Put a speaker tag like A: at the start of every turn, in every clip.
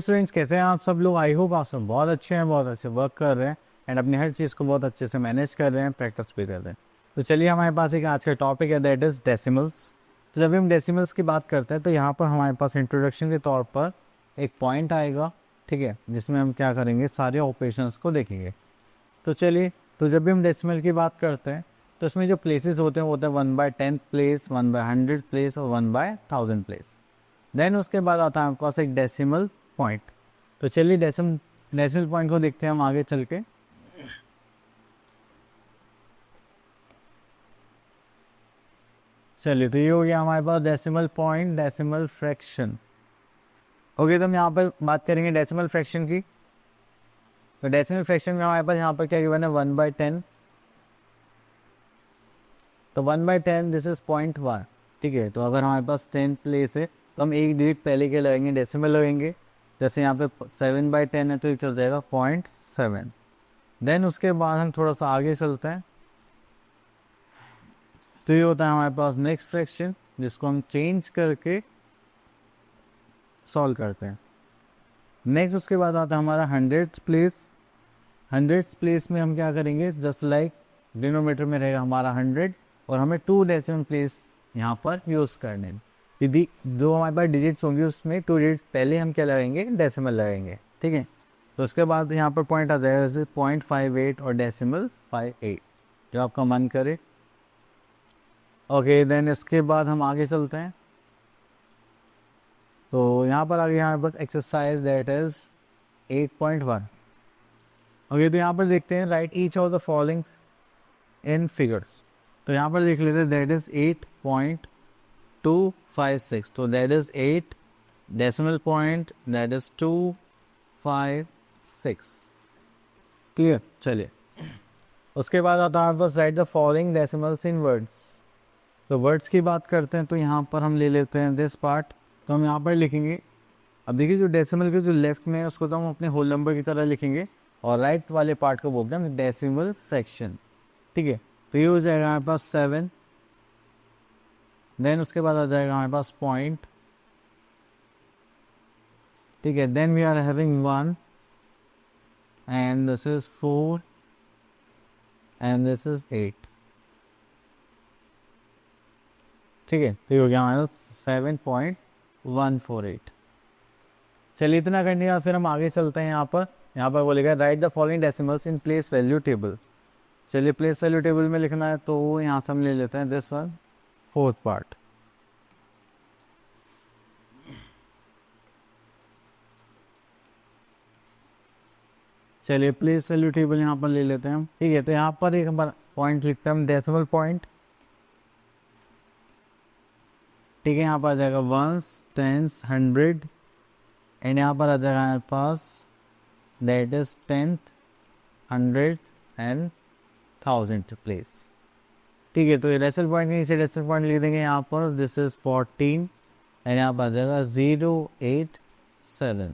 A: Students, कैसे हैं आप सब लोग? आई होप आप सब बहुत अच्छे हैं, बहुत अच्छे वर्क कर रहे हैं एंड अपनी हर चीज़ को बहुत अच्छे से मैनेज कर रहे हैं, प्रैक्टिस भी कर रहे हैं। तो चलिए, हमारे पास एक आज का टॉपिक है, दैट इज़ डेसिमल्स। तो जब हम डेसिमल्स की बात करते हैं तो यहाँ पर हमारे पास इंट्रोडक्शन के तौर पर एक पॉइंट आएगा, ठीक है, जिसमें हम क्या करेंगे, सारे ऑपरेशंस को देखेंगे। तो चलिए, तो जब भी हम डेसिमल की बात करते हैं तो इसमें जो प्लेसेस होते हैं वो होते हैं 1/10 प्लेस, 1/100 प्लेस और 1/1000 प्लेस। देन उसके बाद आता है आपके पास एक डेसिमल पॉइंट। तो चलिए डेसिमल पॉइंट को देखते हैं हम आगे चल के। चलिए, तो ये हो गया हमारे पास decimal point, decimal fraction. Okay, तो हम यहाँ पर बात करेंगे डेसिमल फ्रैक्शन की। तो डेसिमल फ्रैक्शन में हमारे पास यहाँ पर क्या गिवन है, 1/10। तो 1/10 दिस इज 0.1, ठीक है। तो अगर हमारे पास 10 प्लेस है तो हम एक डिजिट पहले के लगेंगे, डेसिमल लगेंगे। जैसे यहाँ पे 7/10 है तो ये चल जाएगा 0.7। देन उसके बाद हम थोड़ा सा आगे चलते हैं, तो ये होता है हमारे पास नेक्स्ट फ्रैक्शन, जिसको हम चेंज करके सॉल्व करते हैं। नेक्स्ट उसके बाद आता है हमारा 100th प्लेस। 100th प्लेस में हम क्या करेंगे, जस्ट लाइक डिनोमीटर में रहेगा हमारा 100 और हमें 2 डेसिमल प्लेस यहाँ पर यूज़ करने। यदि जो हमारे पास डिजिट्स होंगी उसमें 2 डिजिट्स पहले हम क्या लगाएंगे, डेसिमल लगाएंगे, ठीक है। तो उसके बाद यहाँ पर पॉइंट आ जाएगा, जैसे 0.58 और डेसिमल 58, जो आपका मन करे। ओके, देन इसके बाद हम आगे चलते हैं। तो यहाँ पर आगे हमारे पास एक्सरसाइज दैट इज 8.1। ओके, तो यहाँ पर देखते हैं, right each of the following in figures. तो यहाँ पर देख लेते हैं, दैट इज 8.256। तो that is 8 decimal point, that is 256। Clear. चलिए, उसके बाद आता है बस right the following decimals in words. तो वर्ड्स की बात करते हैं तो यहाँ पर हम ले लेते हैं दिस पार्ट। तो हम यहाँ पर लिखेंगे, अब देखिए जो डेसिमल के जो लेफ्ट में है उसको तो हम अपने होल नंबर की तरह लिखेंगे और राइट वाले पार्ट को बोलते हैं हम डेसिमल फ्रैक्शन, ठीक है। तो ये हो जाएगा हमारे पास 7। देन उसके बाद आ जाएगा हमारे पास पॉइंट, ठीक है। Then we are having 1 and this is 4 and this is 8, ठीक है। तो ये हो गया हमारे 7.148। चलिए, इतना करने के बाद फिर हम आगे चलते हैं। यहाँ पर बोलेगा right the following decimals in place value table. चलिए, प्लेस वैल्यू टेबल में लिखना है तो यहाँ से हम ले लेते हैं दिस वन, 4th पार्ट। चलिए, प्लेस वैल्यू टेबल यहाँ पर ले लेते हैं हम, ठीक है। तो यहाँ पर एक हमारा पॉइंट लिखते हैं हम, डेसिमल पॉइंट, ठीक है। यहाँ पर आ जाएगा 1s, 10s, 100 एंड यहाँ पर आ जाएगा हमारे पास that is 10th, 100th and 1000th place, ठीक है। तो ये डेसिमल पॉइंट के नीचे डेसिमल पॉइंट लिख देंगे यहाँ पर, दिस इज 14 एंड यहाँ पर आ जाएगा 087,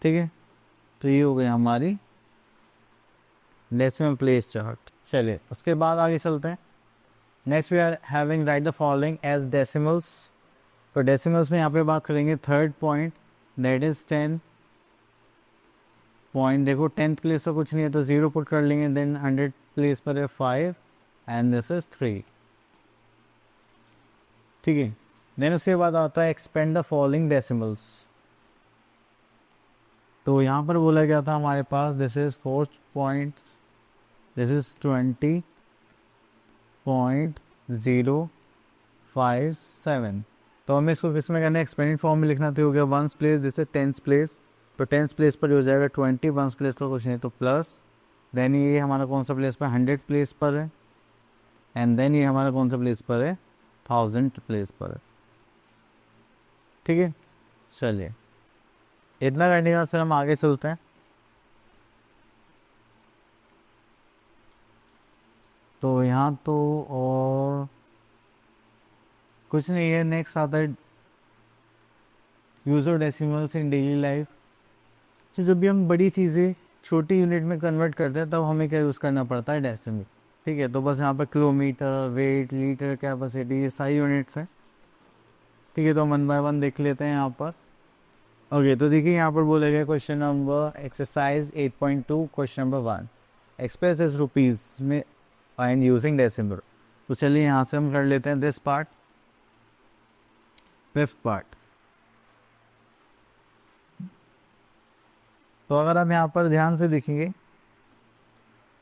A: ठीक है। तो ये हो गई हमारी डेसिमल प्लेस चार्ट। चलिए, उसके बाद आगे चलते हैं। Next we are having write the following as decimals. तो डेसिमल्स में यहाँ पे बात करेंगे 3rd point, that is 10 point. देखो 10th प्लेस पर कुछ नहीं है तो 0 पुट कर लेंगे। देन 100 प्लेस पर है 5 एंड दिस इज 3, ठीक है। देन उसके बाद आता है एक्सपेंड द फॉलोइंग डेसिमल्स। तो यहाँ पर बोला गया था हमारे पास this is 4 points, this is 20.057। तो हमें इसको किस में करना है, एक्सपेंडेड फॉर्म में लिखना। तो हो गया 1st place, this is 10th place. तो 10th प्लेस पर हो जाएगा 20, 1st प्लेस पर कुछ नहीं तो प्लस। देन ये हमारा कौन सा प्लेस पर, 100 प्लेस पर है। एंड देन ये हमारा कौन सा प्लेस पर है, 1000 प्लेस पर है, ठीक है। चलिए, इतना करने के बाद फिर हम आगे चलते हैं। तो यहाँ तो और कुछ नहीं है। नेक्स्ट आता है यूज़र डेसिमल्स इन डेली लाइफ। तो जब भी हम बड़ी चीज़ें छोटी यूनिट में कन्वर्ट करते हैं तब हमें क्या यूज़ करना पड़ता है, डेसिमल, ठीक है। तो बस यहाँ पर किलोमीटर, वेट, लीटर, कैपेसिटी, ये सारी यूनिट्स हैं, ठीक है। तो 1 by 1 देख लेते हैं यहाँ पर। ओके, तो देखिए यहाँ पर बोला गया question number exercise 8.2 question number 1 express is rupees में एंड यूजिंग डेसिमल। तो चलिए यहाँ से हम कर लेते हैं दिस पार्ट, फिफ्थ पार्ट। तो अगर हम यहाँ पर ध्यान से देखेंगे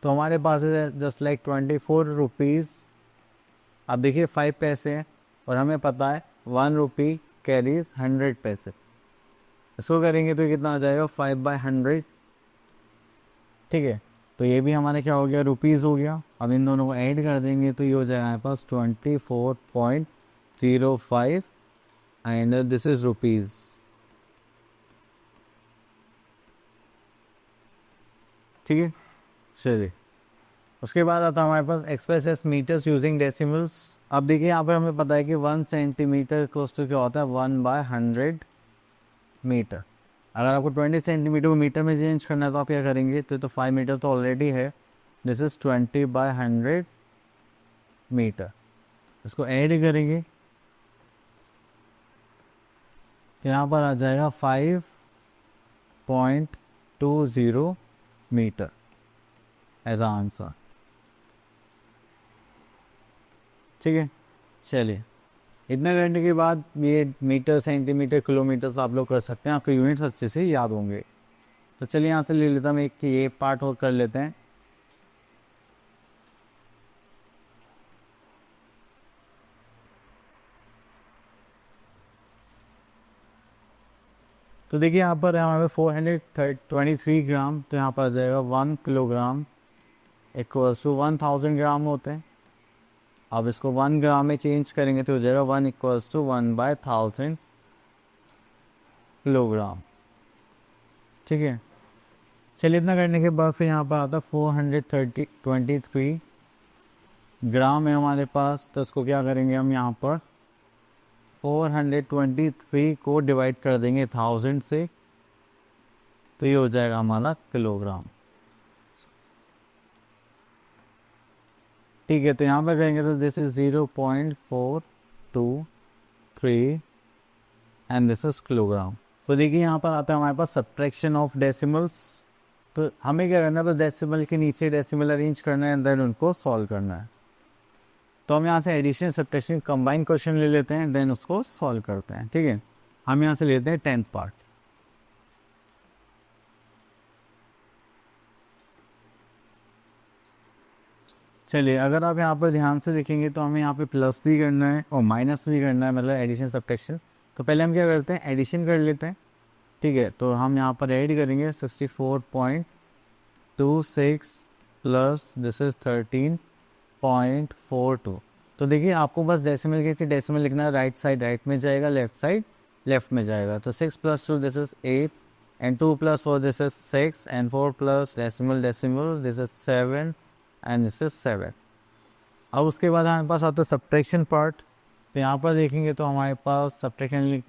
A: तो हमारे पास है जस्ट लाइक 24 रुपीज़। अब देखिए 5 पैसे हैं और हमें पता है 1 रुपी कैरीज 100 पैसे। इसको करेंगे तो कितना आ जाएगा 5/100। ठीक है, तो ये भी हमारे क्या हो गया, रुपीज़ हो गया। अब इन दोनों को ऐड कर देंगे तो ये हो जाएगा हमारे पास 24.05 एंड दिस इज रुपीज़। ठीक है, चलिए उसके बाद आता है हमारे पास express as metres using decimals. अब देखिए यहाँ पर हमें पता है कि 1 सेंटीमीटर क्लोज टू क्या होता है 1/100 मीटर। अगर आपको 20 सेंटीमीटर को मीटर में चेंज करना है तो आप क्या करेंगे, तो 5 मीटर तो ऑलरेडी है, दिस इज़ 20/100 मीटर। इसको ऐड करेंगे तो यहाँ पर आ जाएगा 5.20 मीटर एज आ आंसर। ठीक है, चलिए इतना करने के बाद ये मीटर सेंटीमीटर किलोमीटर आप लोग कर सकते हैं, आपके यूनिट्स अच्छे से याद होंगे। तो चलिए यहाँ से ले लेता हूँ एक ये पार्ट और कर लेते हैं। तो देखिए यहाँ पर हमारे 423 ग्राम, तो यहाँ पर आ जाएगा 1 किलोग्राम इक्वल्स टू 1000 ग्राम होते हैं। अब इसको 1 ग्राम में चेंज करेंगे तो हो जाएगा 1 इक्वल्स टू 1/1000 किलोग्राम। ठीक है, चलिए इतना करने के बाद फिर यहाँ पर आता 423 ग्राम है हमारे पास। तो इसको क्या करेंगे हम यहाँ पर 423 को डिवाइड कर देंगे 1000 से, तो ये हो जाएगा हमारा किलोग्राम। ठीक है, तो यहाँ पर करेंगे तो this is 0.423 and this is kilogram. तो देखिए यहाँ पर आता है हमारे पास सब्ट्रैक्शन ऑफ डेसिमल्स। तो हमें क्या करना है, बस डेसिमल के नीचे डेसिमल अरेंज करना है एंड देन उनको सॉल्व करना है। तो हम यहाँ से एडिशन सब्ट्रैक्शन कंबाइन क्वेश्चन ले लेते हैं, देन उसको सॉल्व करते हैं। ठीक है, हम यहाँ से लेते हैं 10th पार्ट। चलिए अगर आप यहाँ पर ध्यान से देखेंगे तो हमें यहाँ पे प्लस भी करना है और माइनस भी करना है, मतलब एडिशन सब्ट्रैक्शन। तो पहले हम क्या करते हैं, एडिशन कर लेते हैं। ठीक है, तो हम यहाँ पर ऐड करेंगे 64.26 प्लस दिस इज 13.42। तो देखिए आपको बस डेसिमल के डेसिमल लिखना है, राइट साइड राइट में जाएगा, लेफ्ट साइड लेफ्ट में जाएगा। तो 6 + 2 this is 8 and 2 + 4 this is 6 and 4 plus decimal decimal this is 7 and this is 7। अब उसके बाद हमारे पास आता है सब्ट्रैक्शन पार्ट। तो यहाँ पर देखेंगे तो हमारे पास सब्ट्रैक्शन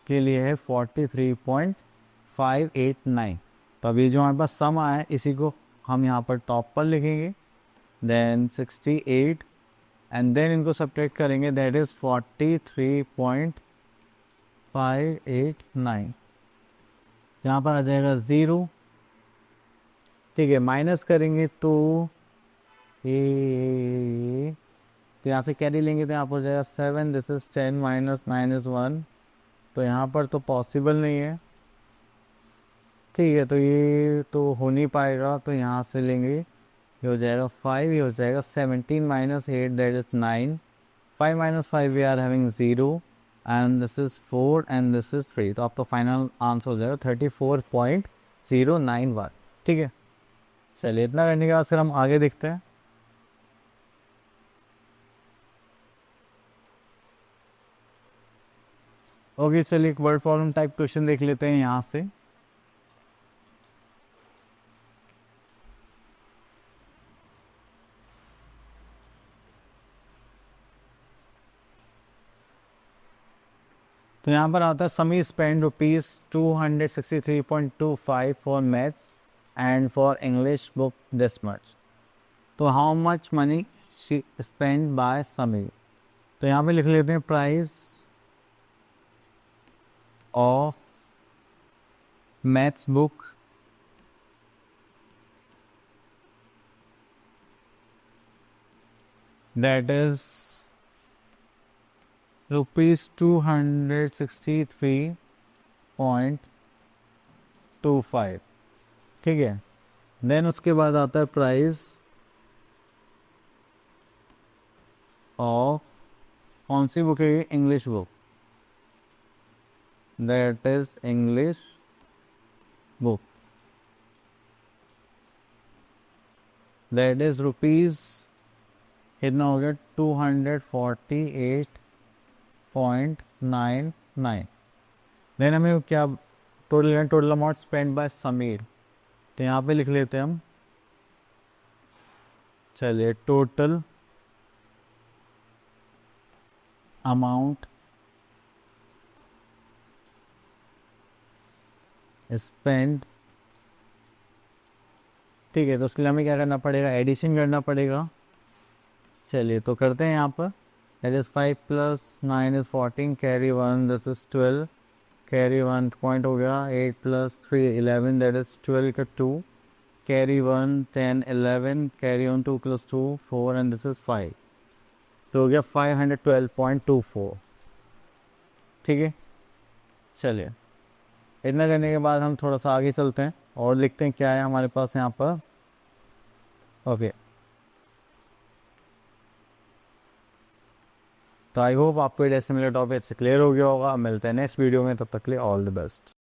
A: के लिए है 43.589। तो अभी जो हमारे पास सम आया है इसी को हम यहाँ पर टॉप पर लिखेंगे, देन 68 एंड देन इनको सब्ट्रैक्ट करेंगे, दैट इज़ 43.589। यहाँ पर आ जाएगा 0। ठीक है, माइनस करेंगे तो ये तो यहाँ से कैरी लेंगे तो यहाँ पर हो जाएगा 7, दिस इज 10 - 9 इज 1। तो यहाँ पर तो पॉसिबल नहीं है। ठीक है, तो ये तो हो नहीं पाएगा, तो यहाँ से लेंगे, ये हो जाएगा 5, ये हो जाएगा 17 - 8 that is 9। 5 - 5 we are having 0 and this is 4 and this is 3। तो आपका फाइनल आंसर हो जाएगा 34.091। ठीक है, चलिए इतना करने के बाद फिर हम आगे देखते हैं। ओके, चलिए एक वर्ड प्रॉब्लम टाइप क्वेश्चन देख लेते हैं यहाँ से। तो यहाँ पर आता है Sami spend ₹263.25 for maths and for English book this much. तो how much money spend by Sami. तो यहाँ पे लिख लेते हैं price of maths book that is rupees 263.25, ठीक है। देन उसके बाद आता है प्राइस और कौन सी बुक है ये, English book, that is English book, that is rupees कितना हो गया 248.99। देन हमें क्या total amount spend by Sameer, तो यहाँ पे लिख लेते हैं हम, चलिए टोटल अमाउंट स्पेंड, ठीक है। तो उसके लिए हमें क्या करना पड़ेगा, एडिशन करना पड़ेगा। चलिए तो करते हैं यहाँ पर, that is 5 + 9 = 14, carry 1 this is 12, carry 1 point हो गया, 8 + 3 11, दैट इज 12 का 2, carry 1 10 11, carry on 2 + 2 4 and this is 5, तो हो गया 512.24, ठीक है। चलिए इतना करने के बाद हम थोड़ा सा आगे चलते हैं और लिखते हैं क्या है हमारे पास यहाँ पर। ओके, तो आई होप आपको ये डेसिमल टॉपिक से क्लियर हो गया होगा। मिलते हैं नेक्स्ट वीडियो में, तब तक के लिए ऑल द बेस्ट।